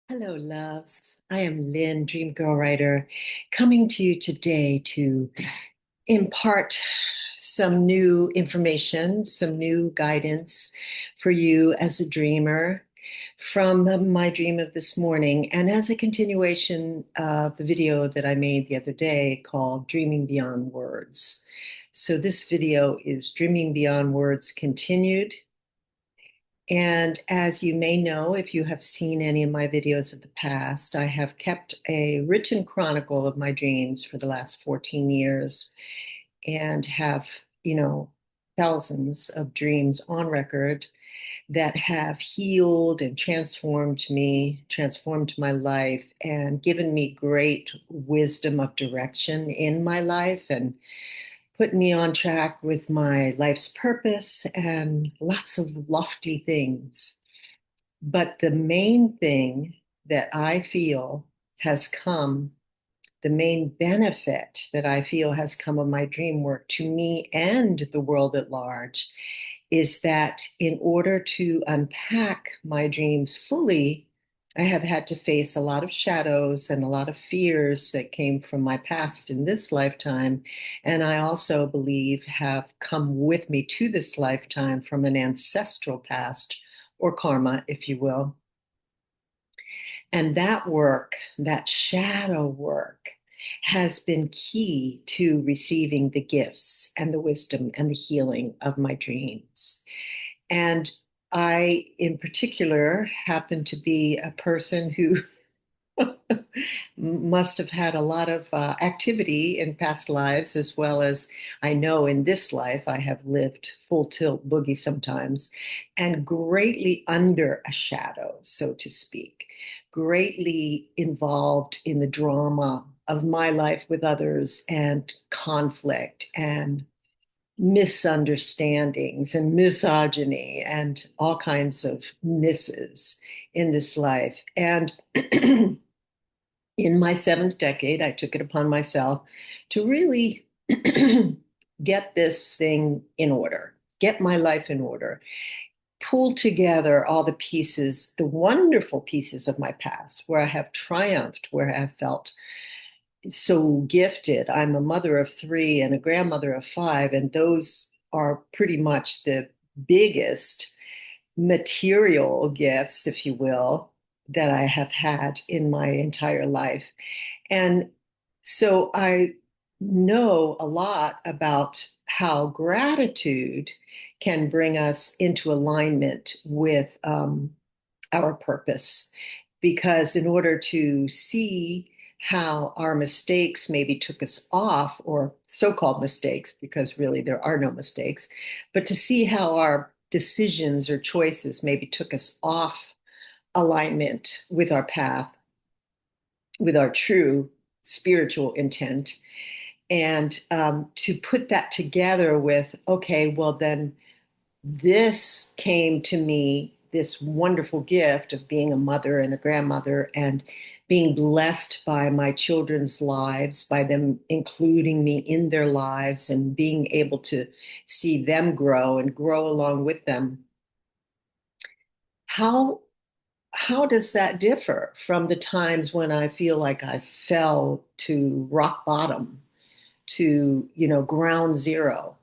Hello, loves. I am Lynn, Dream Girl Writer, coming to you today to impart some new information, some new guidance for you as a dreamer from my dream of this morning, and as a continuation of the video that I made the other day called Dreaming Beyond Words. So, this video is Dreaming Beyond Words continued. And as you may know, if you have seen any of my videos of the past, I have kept a written chronicle of my dreams for the last 14 years and have, thousands of dreams on record that have healed and transformed me, transformed my life, and given me great wisdom of direction in my life and put me on track with my life's purpose and lots of lofty things. But the main thing that I feel has come, the main benefit that I feel has come of my dream work to me and the world at large is that in order to unpack my dreams fully, I have had to face a lot of shadows and a lot of fears that came from my past in this lifetime. And I also believe have come with me to this lifetime from an ancestral past or karma, if you will. And that work, that shadow work, has been key to receiving the gifts and the wisdom and the healing of my dreams. And I, in particular, happen to be a person who must have had a lot of activity in past lives, as well as I know in this life I have lived full tilt boogie sometimes, and greatly under a shadow, so to speak, greatly involved in the drama of my life with others and conflict and misunderstandings and misogyny and all kinds of misses in this life. And in my seventh decade, I took it upon myself to really get this thing in order, get my life in order, pull together all the pieces, the wonderful pieces of my past where I have triumphed, where I have felt so gifted. I'm a mother of three and a grandmother of five, and those are pretty much the biggest material gifts, if you will, that I have had in my entire life. And so I know a lot about how gratitude can bring us into alignment with our purpose. Because in order to see how our mistakes maybe took us off, or so called mistakes, because really there are no mistakes, but to see how our decisions or choices maybe took us off alignment with our path, with our true spiritual intent, and to put that together with, okay, well, then this came to me, this wonderful gift of being a mother and a grandmother and being blessed by my children's lives, by them including me in their lives and being able to see them grow and grow along with them. How how does that differ from the times when I feel like I fell to rock bottom, to, ground zero?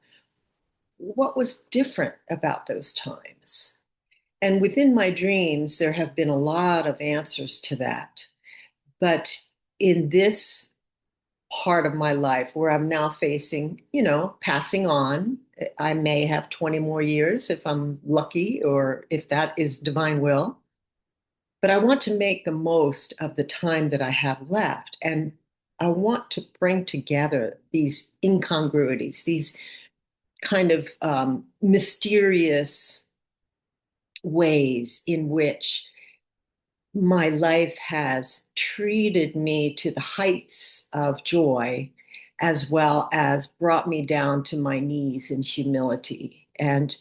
What was different about those times? And within my dreams, there have been a lot of answers to that. But in this part of my life where I'm now facing, passing on, I may have 20 more years if I'm lucky or if that is divine will. But I want to make the most of the time that I have left. And I want to bring together these incongruities, these kind of mysterious ways in which my life has treated me to the heights of joy, as well as brought me down to my knees in humility. And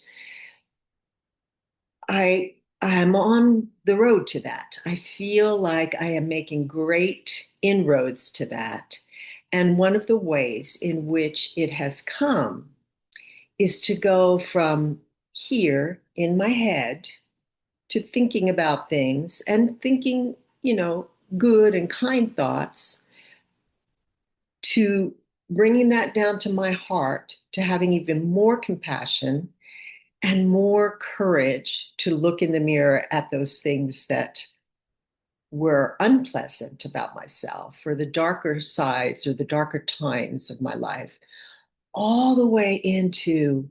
I'm on the road to that. I feel like I am making great inroads to that. And one of the ways in which it has come is to go from here in my head to thinking about things and thinking good and kind thoughts, to bringing that down to my heart, to having even more compassion and more courage to look in the mirror at those things that were unpleasant about myself, or the darker sides or the darker times of my life, all the way into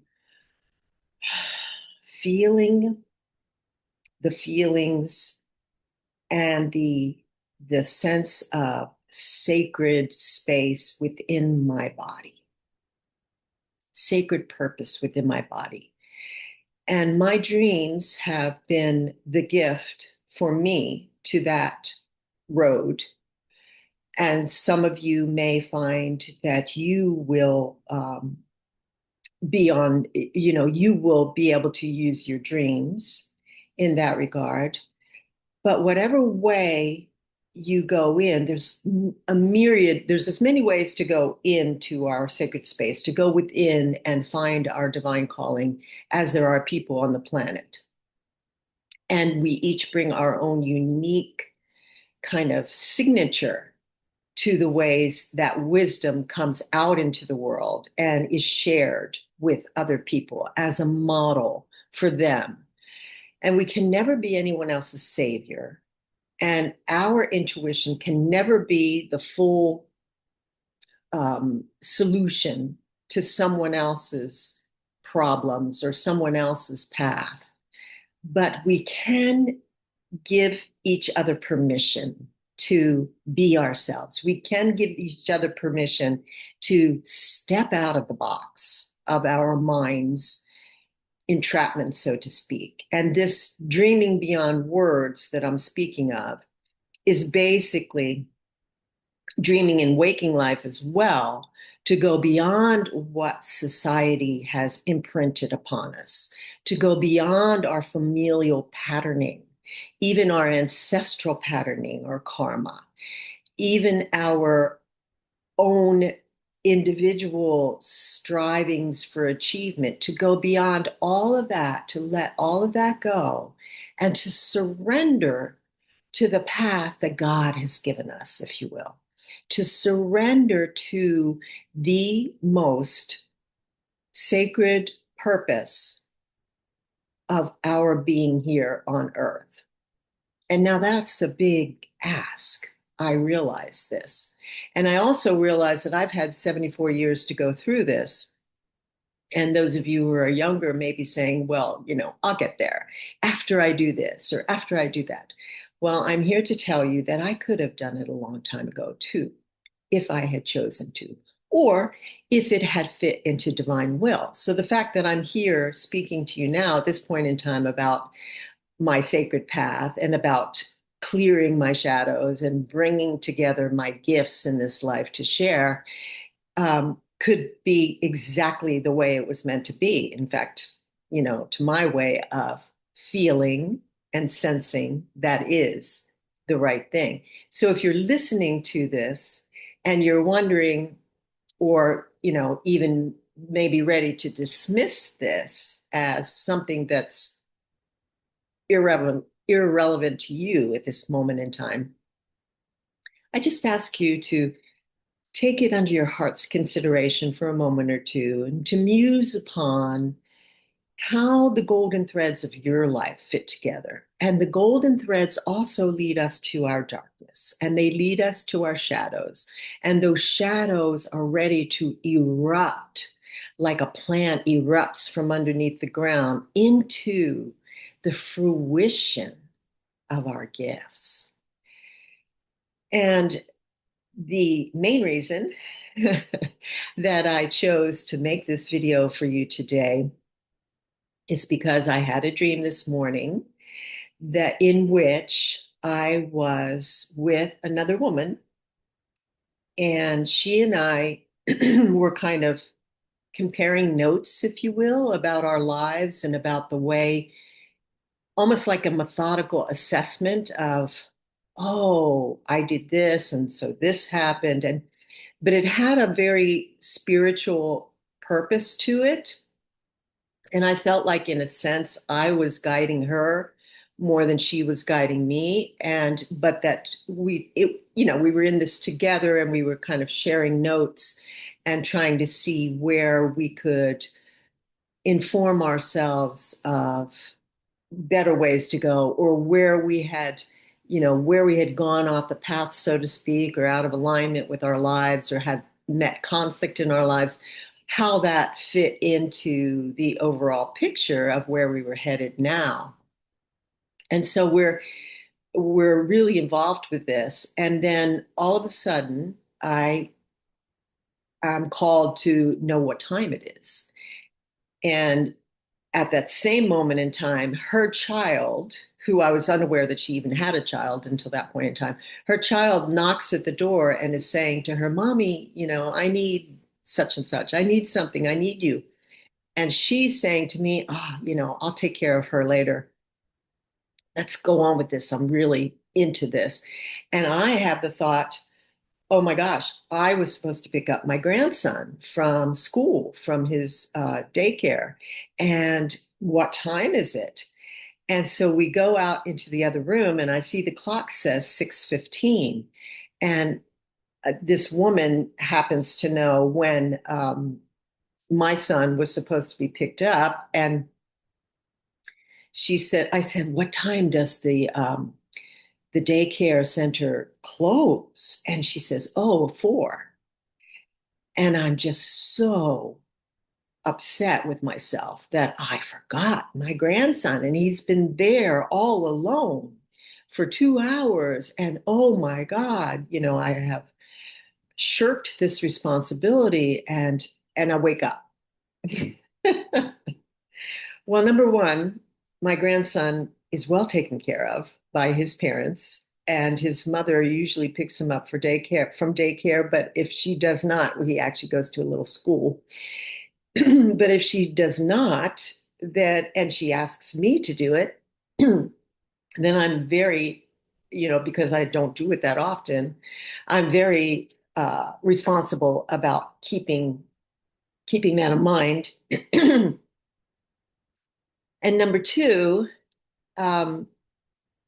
feeling the feelings and the sense of sacred space within my body, sacred purpose within my body. And my dreams have been the gift for me to that road. And some of you may find that you will be on, you will be able to use your dreams in that regard. But whatever way you go in, there's a myriad, there's as many ways to go into our sacred space, to go within and find our divine calling as there are people on the planet. And we each bring our own unique kind of signature to the ways that wisdom comes out into the world and is shared with other people as a model for them. And we can never be anyone else's savior. And our intuition can never be the full solution to someone else's problems or someone else's path. But we can give each other permission to be ourselves. We can give each other permission to step out of the box of our minds' entrapment, so to speak. And this dreaming beyond words that I'm speaking of is basically dreaming in waking life as well, to go beyond what society has imprinted upon us, to go beyond our familial patterning, even our ancestral patterning or karma, even our own individual strivings for achievement, to go beyond all of that, to let all of that go, and to surrender to the path that God has given us, if you will, to surrender to the most sacred purpose of our being here on earth. And now that's a big ask. I realize this. And I also realize that I've had 74 years to go through this. And those of you who are younger may be saying, well, I'll get there after I do this or after I do that. Well, I'm here to tell you that I could have done it a long time ago too, if I had chosen to, or if it had fit into divine will. So the fact that I'm here speaking to you now at this point in time about my sacred path and about clearing my shadows and bringing together my gifts in this life to share, could be exactly the way it was meant to be. In fact, to my way of feeling and sensing, that is the right thing. So if you're listening to this and you're wondering, or, even maybe ready to dismiss this as something that's irrelevant to you at this moment in time, I just ask you to take it under your heart's consideration for a moment or two and to muse upon how the golden threads of your life fit together. And the golden threads also lead us to our darkness, and they lead us to our shadows. And those shadows are ready to erupt like a plant erupts from underneath the ground into the fruition of our gifts. And the main reason that I chose to make this video for you today is because I had a dream this morning that in which I was with another woman, and she and I were kind of comparing notes, if you will, about our lives and about the way, almost like a methodical assessment of, oh, I did this, and so this happened. But it had a very spiritual purpose to it. And I felt like, in a sense, I was guiding her more than she was guiding me. And but that we were in this together, and we were kind of sharing notes and trying to see where we could inform ourselves of better ways to go, or where we had gone off the path, so to speak, or out of alignment with our lives, or had met conflict in our lives, how that fit into the overall picture of where we were headed now. And so we're really involved with this. And then all of a sudden, I am called to know what time it is. And at that same moment in time, her child, who I was unaware that she even had a child until that point in time, her child knocks at the door and is saying to her, "Mommy, I need such and such. I need something. I need you." And she's saying to me, I'll take care of her later. Let's go on with this. I'm really into this. And I have the thought, oh my gosh, I was supposed to pick up my grandson from school, from his daycare. And what time is it? And so we go out into the other room, and I see the clock says 6:15. And this woman happens to know when my son was supposed to be picked up. And I said, "What time does the daycare center close?" And she says, "Oh, 4." And I'm just so upset with myself that I forgot my grandson, and he's been there all alone for 2 hours. And oh my God, I have shirked this responsibility, and I wake up. Well, number one, my grandson is well taken care of by his parents, and his mother usually picks him up from daycare. But if she does not, well, he actually goes to a little school. But if she does not, and she asks me to do it, then I'm very, because I don't do it that often, I'm very responsible about keeping that in mind. And number two, um,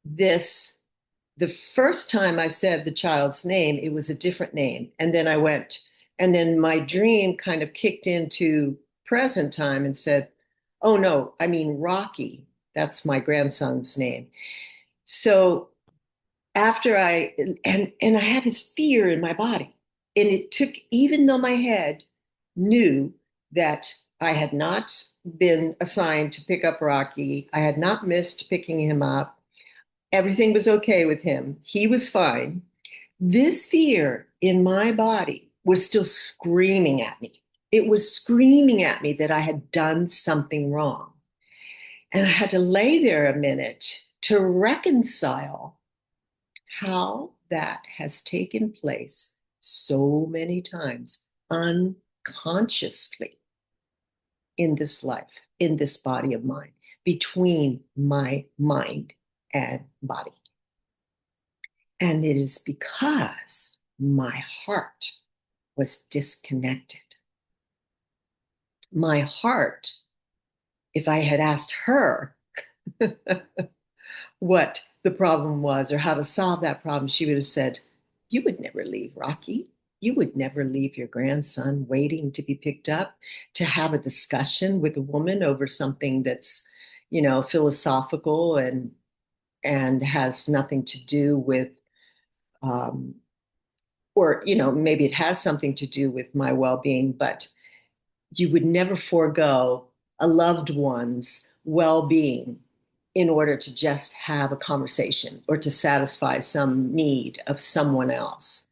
this the first time I said the child's name, it was a different name. And then my dream kind of kicked into present time and said, "Oh no, I mean Rocky. That's my grandson's name." So after and I had this fear in my body. And it took, even though my head knew that I had not been assigned to pick up Rocky, I had not missed picking him up. Everything was okay with him. He was fine. This fear in my body was still screaming at me. It was screaming at me that I had done something wrong. And I had to lay there a minute to reconcile how that has taken place so many times unconsciously in this life, in this body of mine, between my mind and body. And it is because my heart was disconnected. My heart, if I had asked her what the problem was or how to solve that problem, she would have said, "You would never leave Rocky. You would never leave your grandson waiting to be picked up to have a discussion with a woman over something that's, philosophical and has nothing to do with, um, or, maybe it has something to do with my well-being, but you would never forego a loved one's well-being in order to just have a conversation or to satisfy some need of someone else."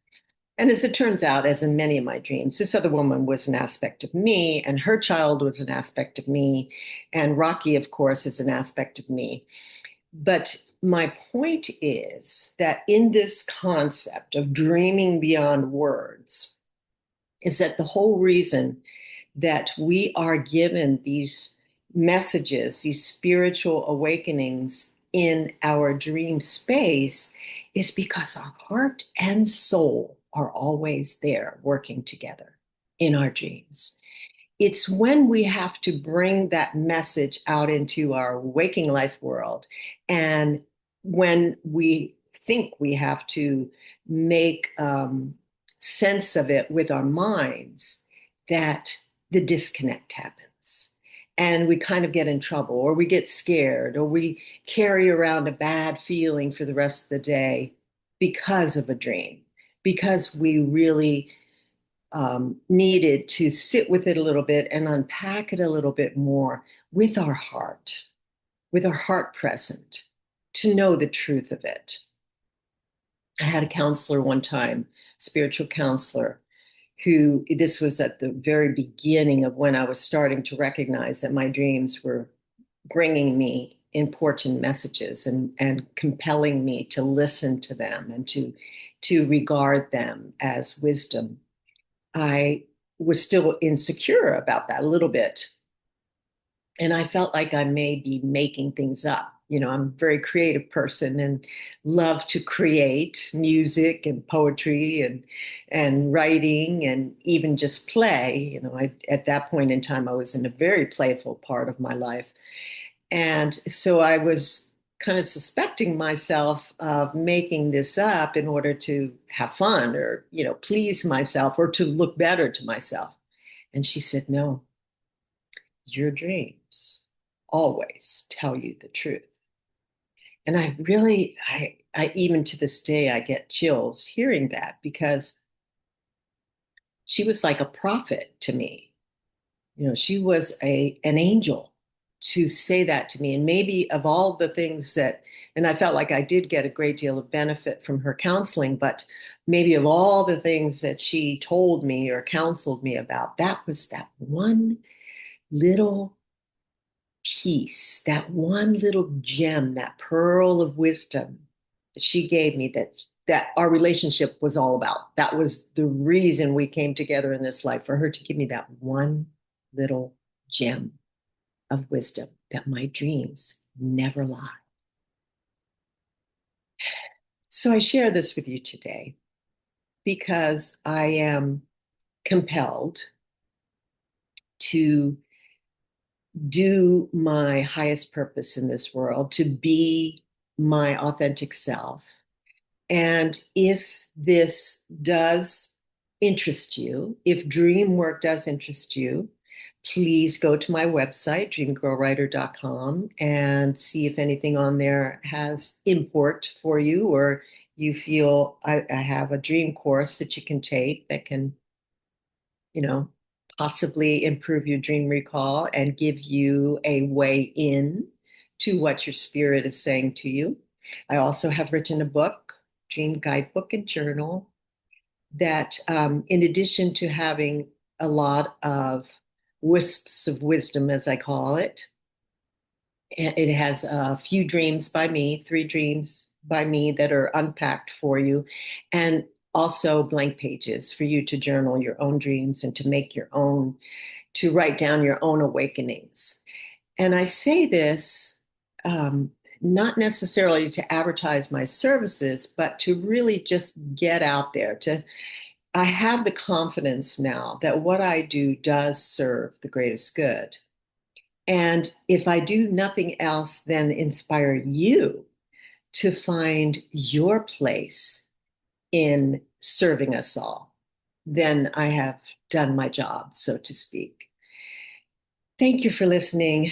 And as it turns out, as in many of my dreams, this other woman was an aspect of me, and her child was an aspect of me, and Rocky, of course, is an aspect of me. But my point is that in this concept of dreaming beyond words, is that the whole reason that we are given these messages, these spiritual awakenings in our dream space, is because our heart and soul are always there working together in our dreams. it's when we have to bring that message out into our waking life world, and when we think we have to make sense of it with our minds, that the disconnect happens. And we kind of get in trouble, or we get scared, or we carry around a bad feeling for the rest of the day because of a dream, because we really needed to sit with it a little bit and unpack it a little bit more with our heart present, to know the truth of it. I had a counselor one time, spiritual counselor, who, this was at the very beginning of when I was starting to recognize that my dreams were bringing me important messages, and compelling me to listen to them and to regard them as wisdom. I was still insecure about that a little bit. And I felt like I may be making things up. I'm a very creative person and love to create music and poetry and writing and even just play. At that point in time, I was in a very playful part of my life. And so I was kind of suspecting myself of making this up in order to have fun, or, please myself, or to look better to myself. And she said, no, your dreams always tell you the truth. And I even to this day, I get chills hearing that, because she was like a prophet to me. She was an angel to say that to me. And maybe of all the things and I felt like I did get a great deal of benefit from her counseling, but maybe of all the things that she told me or counseled me about, that was that one little piece, that one little gem, that pearl of wisdom that she gave me, that our relationship was all about. That was the reason we came together in this life, for her to give me that one little gem of wisdom, that my dreams never lie. So I share this with you today because I am compelled to do my highest purpose in this world, to be my authentic self. And if this does interest you, if dream work does interest you, please go to my website, dreamgirlwriter.com, and see if anything on there has import for you, or you feel I have a dream course that you can take that can, possibly improve your dream recall and give you a way in to what your spirit is saying to you. I also have written a book, Dream Guidebook and Journal, that in addition to having a lot of wisps of wisdom, as I call it, it has a few dreams by me, 3 dreams by me that are unpacked for you, and also blank pages for you to journal your own dreams and to write down your own awakenings. And I say this not necessarily to advertise my services, but to really just get out there. I have the confidence now that what I do does serve the greatest good. And if I do nothing else than inspire you to find your place in serving us all, then I have done my job, so to speak. Thank you for listening.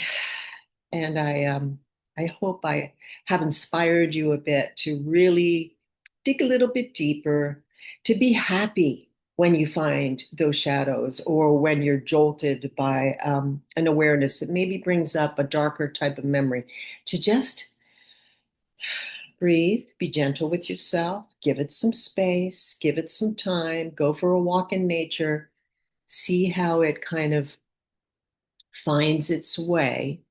And I hope I have inspired you a bit to really dig a little bit deeper, to be happy when you find those shadows, or when you're jolted by an awareness that maybe brings up a darker type of memory, to just breathe, be gentle with yourself, give it some space, give it some time, go for a walk in nature, see how it kind of finds its way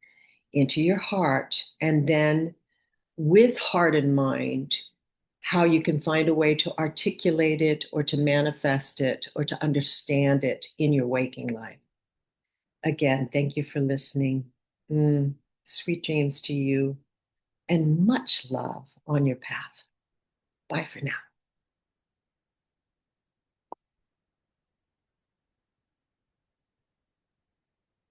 into your heart, and then with heart and mind, how you can find a way to articulate it, or to manifest it, or to understand it in your waking life. Again, thank you for listening. Sweet dreams to you, and much love on your path. Bye for now.